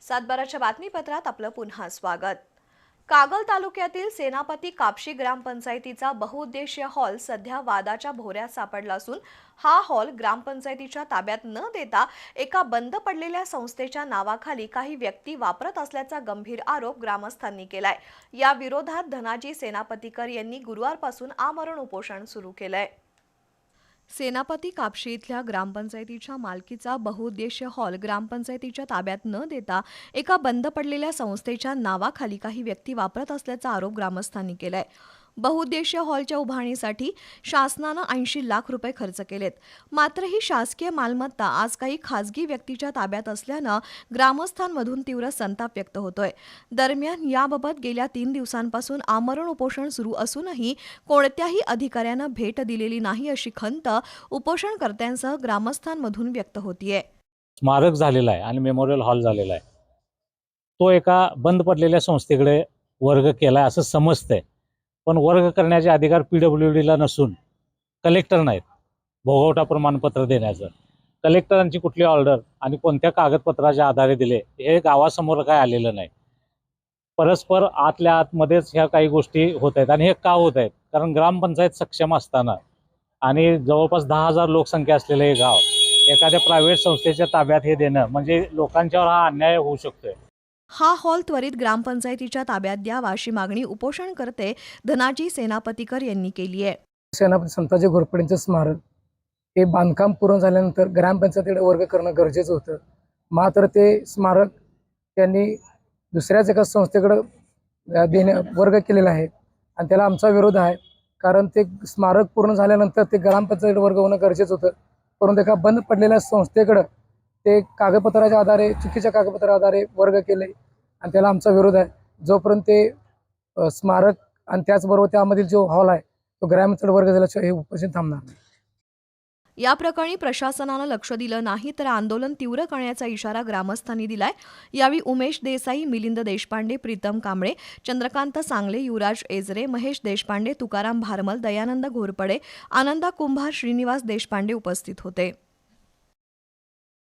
सातबाराच्या बातमीपत्रात आपलं पुन्हा स्वागत। कागल तालुक्यातील सेनापती कापशी ग्रामपंचायतीचा बहुउद्देशीय हॉल सध्या वादाच्या भोवऱ्यात सापडला असून हा हॉल ग्रामपंचायतीच्या ताब्यात न देता एका बंद पडलेल्या संस्थेच्या नावाखाली काही व्यक्ती वापरत असल्याचा गंभीर आरोप ग्रामस्थांनी केलाय। या विरोधात धनाजी सेनापतीकर यांनी गुरुवारपासून आमरण उपोषण सुरू केलंय। सेनापती कापशी इथल्या ग्रामपंचायतीच्या मालकीचा बहुउद्देशीय हॉल ग्रामपंचायतीच्या ताब्यात न देता एका बंद पडलेल्या संस्थेच्या नावाखाली काही व्यक्ती वापरत असल्याचा आरोप ग्रामस्थांनी केलाय। बहुउद्देशीय हॉलच्या उभारणीसाठी शासनानं 80 लाख रुपये खर्च केलेत, मात्र ही शासकीय मालमत्ता आज काही खासगी व्यक्तीच्या ताब्यात असल्यानं ग्रामस्थांमधून तीव्र संताप व्यक्त होतोय। दरम्यान याबाबत गेल्या 3 दिवसांपासून आमरण उपोषण सुरू असूनही कोणत्याही अधिकाऱ्यानं भेट दिलेली नाही अशी खंत उपोषणकर्त्यांसह ग्रामस्थांमधून व्यक्त होतीये। स्मारक झालेला आहे आणि मेमोरियल हॉल झालेला आहे, तो एका बंद पडलेल्या संस्थेकडे वर्ग केला असं समजतंय। पण वर्ग करण्याचे अधिकार PWDला नसून कलेक्टर नाहीत भोगवटा प्रमाणपत्र देण्याचं। कलेक्टरांची कुठली ऑर्डर आणि कोणत्या कागदपत्राच्या आधारे दिले हे गावासमोर काय आलेलं नाही। परस्पर आतल्या आतमध्येच ह्या काही गोष्टी होत आहेत आणि हे का होत आहेत, कारण ग्रामपंचायत सक्षम असताना आणि जवळपास 10,000 लोकसंख्या असलेलं हे गाव एखाद्या प्रायव्हेट संस्थेच्या ताब्यात हे देणं म्हणजे लोकांच्यावर हा अन्याय होऊ शकतोय। हा हॉल त्वरित ग्रामपंचायतीच्या ताब्यात द्यावा अशी मागणी उपोषणकर्ते धनाजी सेनापतीकर यांनी केली आहे। सेनापती संताजी घोरपडेंचं स्मारक हे बांधकाम पूर्ण झाल्यानंतर ग्रामपंचायतीकडे वर्ग करणं गरजेचं होतं, मात्र ते स्मारक त्यांनी दुसऱ्याच एका संस्थेकडे वर्ग केलेला आहे आणि त्याला आमचा विरोध आहे। कारण ते स्मारक पूर्ण झाल्यानंतर ते ग्रामपंचायतीकडे वर्ग होणं गरजेचं होतं, परंतु एका बंद पडलेल्या संस्थेकडं ते कागदपत्राच्या आधारे चुकीच्या कागदपत्राच्या आधारे वर्ग केले आणि त्याला आमचा विरोध आहे। जोपर्यंत ते स्मारक आणि त्याचबरोबर त्यामधील जो हॉल आहे तो ग्रामपंचायत वर्ग झाल्याशिवाय हे उपोषण थांबणार नाही। या प्रकरणी प्रशासनानं लक्ष दिलं नाही तर आंदोलन तीव्र करण्याचा इशारा ग्रामस्थांनी दिलाय। यावेळी उमेश देसाई, मिलिंद देशपांडे, प्रीतम कांबळे, चंद्रकांत सांगले, युवराज एजरे, महेश देशपांडे, तुकाराम भारमल, दयानंद घोरपडे, आनंदा कुंभार, श्रीनिवास देशपांडे उपस्थित होते।